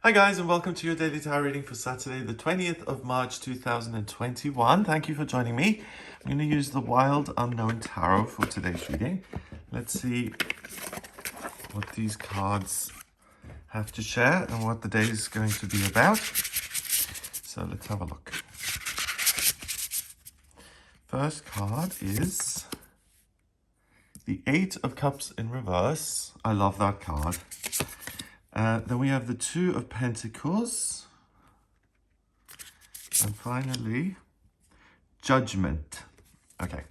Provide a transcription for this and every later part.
Hi guys, and welcome to your daily tarot reading for Saturday the 20th of March 2021. Thank you for joining me. I'm going to use the Wild Unknown Tarot for today's reading. Let's see what these cards have to share and what the day is going to be about. So let's have a look. First card is the Eight of Cups in reverse. I love that card. Then we have the Two of Pentacles. And finally, Judgment. Okay,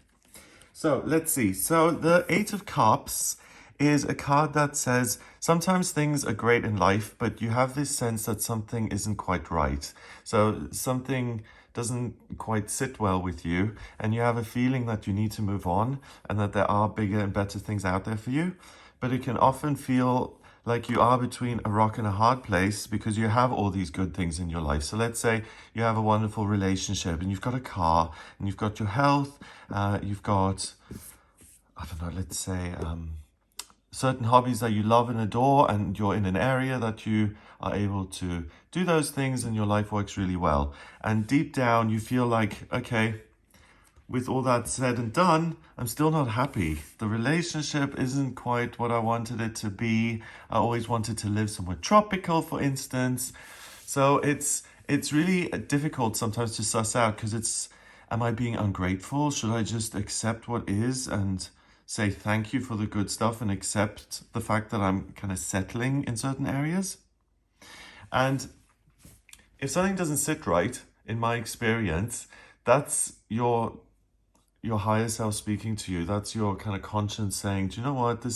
so let's see. So the Eight of Cups is a card that says sometimes things are great in life, but you have this sense that something isn't quite right. So something doesn't quite sit well with you, and you have a feeling that you need to move on and that there are bigger and better things out there for you. But it can often feel like you are between a rock and a hard place because you have all these good things in your life. So let's say you have a wonderful relationship and you've got a car and you've got your health, you've got, I don't know, let's say certain hobbies that you love and adore, and you're in an area that you are able to do those things and your life works really well. And deep down you feel like, okay, with all that said and done, I'm still not happy. The relationship isn't quite what I wanted it to be. I always wanted to live somewhere tropical, for instance. So it's really difficult sometimes to suss out, because am I being ungrateful? Should I just accept what is and say thank you for the good stuff and accept the fact that I'm kind of settling in certain areas? And if something doesn't sit right, in my experience, that's your higher self speaking to you. That's your kind of conscience saying, do you know what,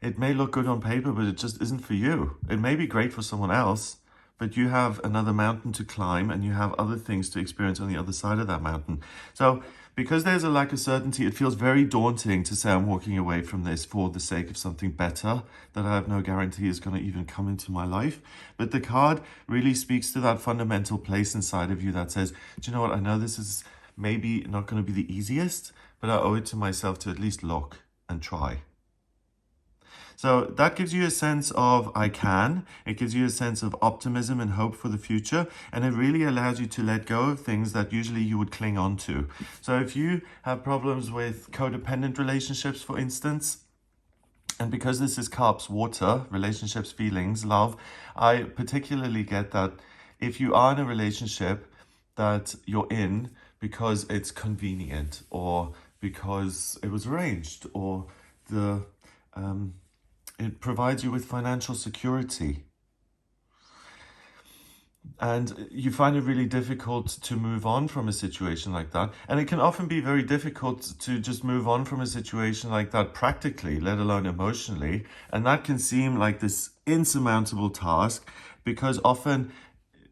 it may look good on paper, but it just isn't for you. It may be great for someone else, but you have another mountain to climb and you have other things to experience on the other side of that mountain. So because there's a lack of certainty, it feels very daunting to say I'm walking away from this for the sake of something better that I have no guarantee is going to even come into my life. But the card really speaks to that fundamental place inside of you that says, do you know what, I know this is maybe not going to be the easiest, but I owe it to myself to at least look and try. So that gives you a sense of I can. It gives you a sense of optimism and hope for the future. And it really allows you to let go of things that usually you would cling on to. So if you have problems with codependent relationships, for instance, and because this is cups, water, relationships, feelings, love, I particularly get that if you are in a relationship that you're in because it's convenient, or because it was arranged, or it provides you with financial security, and you find it really difficult to move on from a situation like that. And it can often be very difficult to just move on from a situation like that practically, let alone emotionally. And that can seem like this insurmountable task, because often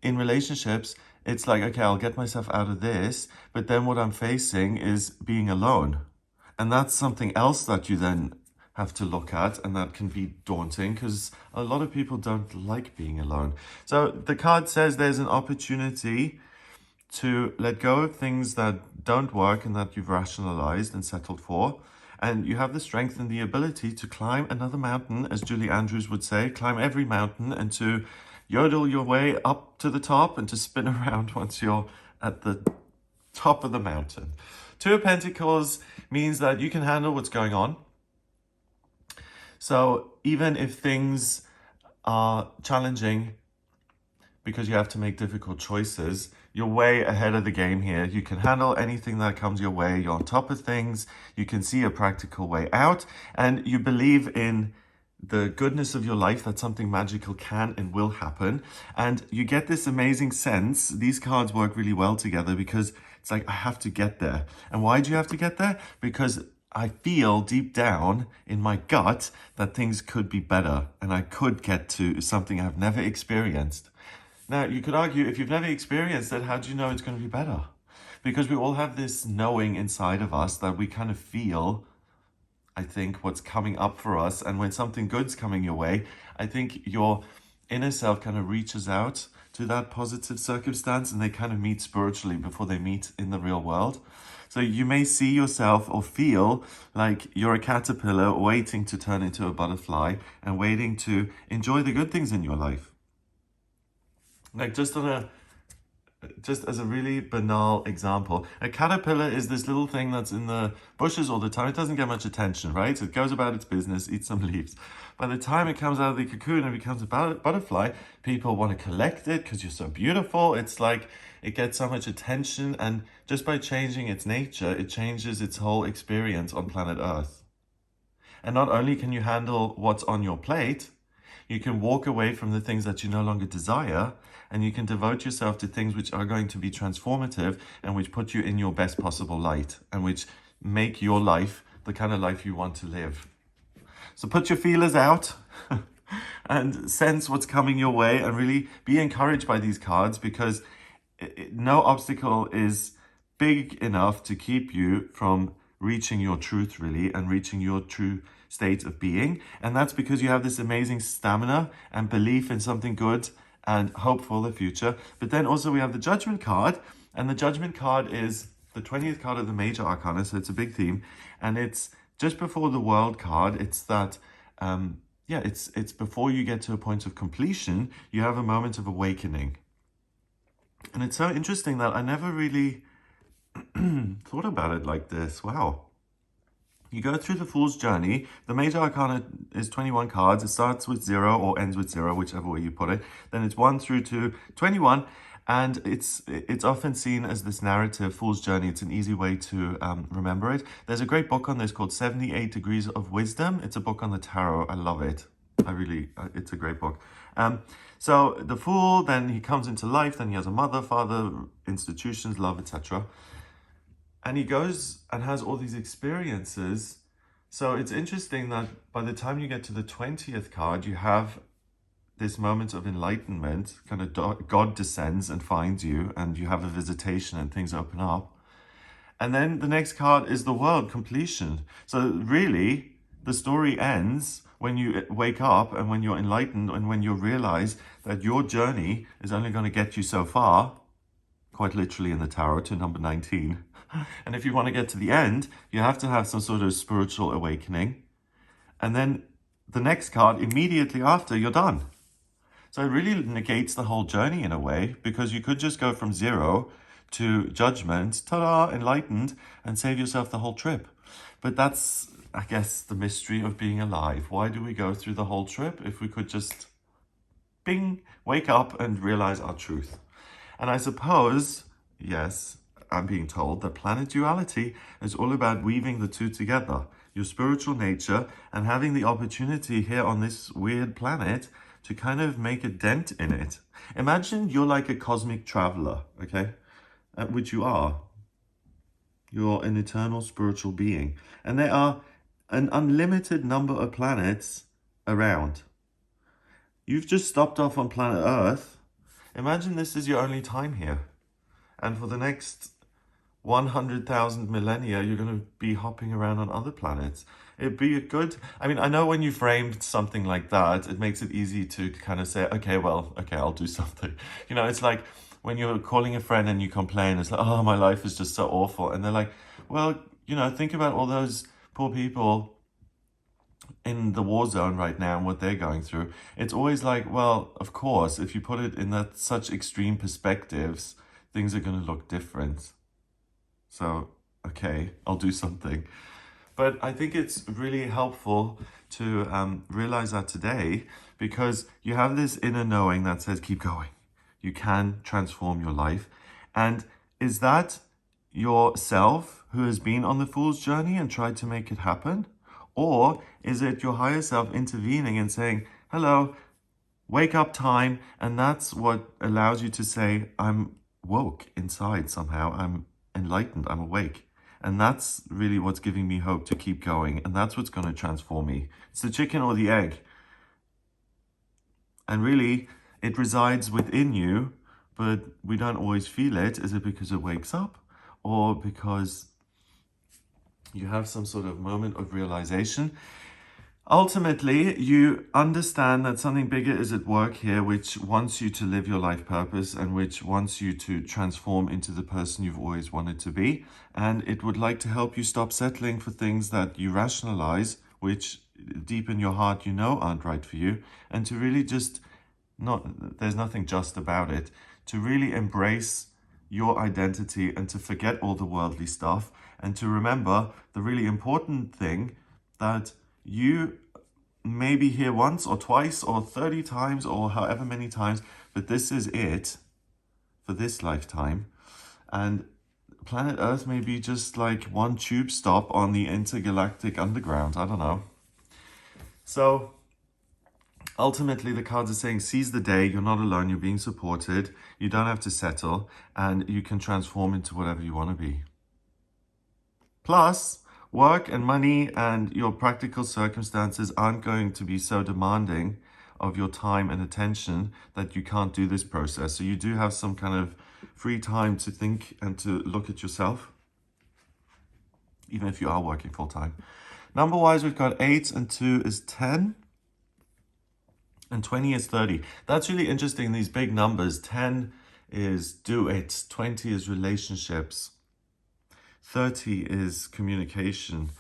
in relationships, it's like, okay, I'll get myself out of this, but then what I'm facing is being alone. And that's something else that you then have to look at, and that can be daunting because a lot of people don't like being alone. So the card says there's an opportunity to let go of things that don't work and that you've rationalized and settled for. And you have the strength and the ability to climb another mountain, as Julie Andrews would say, climb every mountain, and to yodel your way up to the top and to spin around once you're at the top of the mountain. Two of Pentacles means that you can handle what's going on. So even if things are challenging because you have to make difficult choices, you're way ahead of the game here. You can handle anything that comes your way. You're on top of things. You can see a practical way out, and you believe in the goodness of your life, that something magical can and will happen. And you get this amazing sense. These cards work really well together because it's like, I have to get there. And why do you have to get there? Because I feel deep down in my gut that things could be better and I could get to something I've never experienced. Now, you could argue, if you've never experienced it, how do you know it's going to be better? Because we all have this knowing inside of us that we kind of feel, I think, what's coming up for us. And when something good's coming your way, I think your inner self kind of reaches out to that positive circumstance, and they kind of meet spiritually before they meet in the real world. So you may see yourself or feel like you're a caterpillar waiting to turn into a butterfly and waiting to enjoy the good things in your life. Like just as a really banal example, a caterpillar is this little thing that's in the bushes all the time. It doesn't get much attention, right? So it goes about its business, eats some leaves. By the time it comes out of the cocoon and becomes a butterfly, people want to collect it because you're so beautiful. It's like it gets so much attention, and just by changing its nature, it changes its whole experience on planet Earth. And not only can you handle what's on your plate, you can walk away from the things that you no longer desire, and you can devote yourself to things which are going to be transformative and which put you in your best possible light and which make your life the kind of life you want to live. So put your feelers out and sense what's coming your way, and really be encouraged by these cards, because no obstacle is big enough to keep you from reaching your truth, really, and reaching your true state of being. And that's because you have this amazing stamina and belief in something good and hope for the future. But then also we have the Judgment card, and the Judgment card is the 20th card of the Major Arcana, so it's a big theme, and it's just before the World card. It's that it's before you get to a point of completion, you have a moment of awakening. And it's so interesting that I never really thought about it like this. Wow. You go through the Fool's Journey. The Major Arcana is 21 cards. It starts with 0 or ends with 0, whichever way you put it. Then it's 1 through to 21. And it's often seen as this narrative, Fool's Journey. It's an easy way to remember it. There's a great book on this called 78 Degrees of Wisdom. It's a book on the tarot. I love it. It's a great book. So the Fool, then he comes into life. Then he has a mother, father, institutions, love, etc. And he goes and has all these experiences. So it's interesting that by the time you get to the 20th card, you have this moment of enlightenment, kind of God descends and finds you, and you have a visitation and things open up. And then the next card is the World, completion. So really, the story ends when you wake up and when you're enlightened and when you realize that your journey is only going to get you so far, quite literally in the tarot, to number 19. And if you want to get to the end, you have to have some sort of spiritual awakening. And then the next card, immediately after, you're done. So it really negates the whole journey in a way, because you could just go from 0 to Judgment, ta-da, enlightened, and save yourself the whole trip. But that's, I guess, the mystery of being alive. Why do we go through the whole trip if we could just, bing, wake up and realize our truth? And I suppose, yes, I'm being told that planet duality is all about weaving the two together, your spiritual nature and having the opportunity here on this weird planet to kind of make a dent in it. Imagine you're like a cosmic traveler, okay? Which you are. You're an eternal spiritual being. And there are an unlimited number of planets around. You've just stopped off on planet Earth. Imagine this is your only time here. And for the next 100,000 millennia, you're going to be hopping around on other planets. It'd be a good, I mean, I know when you framed something like that, it makes it easy to kind of say, okay, I'll do something. You know, it's like when you're calling a friend and you complain, it's like, oh, my life is just so awful. And they're like, well, you know, think about all those poor people in the war zone right now and what they're going through. It's always like, well, of course, if you put it in that such extreme perspectives, things are going to look different. So, okay, I'll do something. But I think it's really helpful to realize that today, because you have this inner knowing that says, keep going. You can transform your life. And is that yourself who has been on the Fool's Journey and tried to make it happen? Or is it your higher self intervening and saying, hello, wake up time? And that's what allows you to say, I'm woke inside somehow. I'm enlightened. I'm awake. And that's really what's giving me hope to keep going. And that's what's going to transform me. It's the chicken or the egg. And really, it resides within you, but we don't always feel it. Is it because it wakes up? Or because you have some sort of moment of realization? Ultimately, you understand that something bigger is at work here, which wants you to live your life purpose and which wants you to transform into the person you've always wanted to be. And it would like to help you stop settling for things that you rationalize, which deep in your heart you know aren't right for you, and to really just there's nothing just about it. To really embrace your identity and to forget all the worldly stuff and to remember the really important thing that you may be here once or twice or 30 times or however many times, but this is it for this lifetime. And planet Earth may be just like one tube stop on the intergalactic underground. I don't know. So ultimately, the cards are saying, seize the day, you're not alone, you're being supported, you don't have to settle, and you can transform into whatever you want to be. Plus, work and money and your practical circumstances aren't going to be so demanding of your time and attention that you can't do this process. So you do have some kind of free time to think and to look at yourself, even if you are working full time. Number-wise, we've got 8 and 2 is 10. And 20 is 30. That's really interesting, these big numbers. 10 is do it. 20 is relationships. 30 is communication.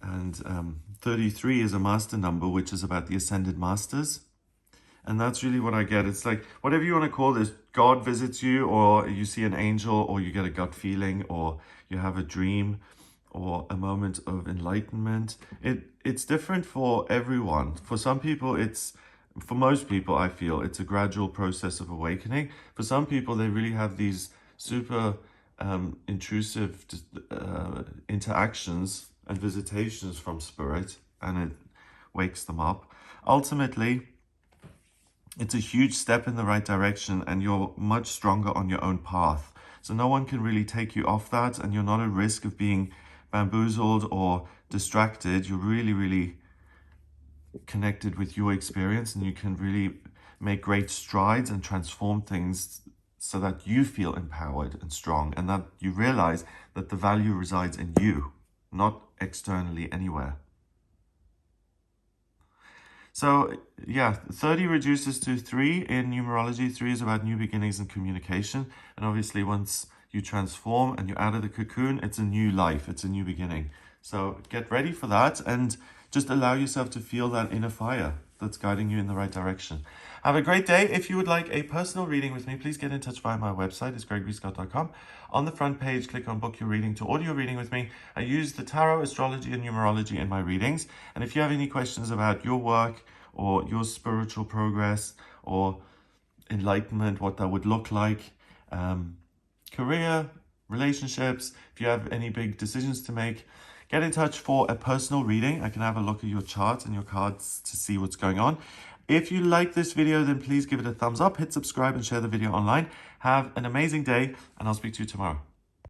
And 33 is a master number, which is about the ascended masters. And that's really what I get. It's like, whatever you want to call this, God visits you, or you see an angel, or you get a gut feeling, or you have a dream, or a moment of enlightenment. It's different for everyone. For some people, for most people, I feel it's a gradual process of awakening. For some people, they really have these super intrusive interactions and visitations from spirit, and it wakes them up. Ultimately, it's a huge step in the right direction, and you're much stronger on your own path. So no one can really take you off that, and you're not at risk of being bamboozled or distracted. You're really, really connected with your experience, and you can really make great strides and transform things so that you feel empowered and strong, and that you realize that the value resides in you, not externally anywhere. So yeah, 30 reduces to 3 in numerology. 3 is about new beginnings and communication. And obviously once you transform and you're out of the cocoon, it's a new life, it's a new beginning. So get ready for that and just allow yourself to feel that inner fire that's guiding you in the right direction. Have a great day. If you would like a personal reading with me, please get in touch via my website. It's gregoryscott.com. On the front page, click on book your reading to audio reading with me. I use the tarot, astrology, and numerology in my readings. And if you have any questions about your work or your spiritual progress or enlightenment, what that would look like, career, relationships, if you have any big decisions to make, get in touch for a personal reading. I can have a look at your chart and your cards to see what's going on. If you like this video, then please give it a thumbs up, hit subscribe, and share the video online. Have an amazing day, and I'll speak to you tomorrow.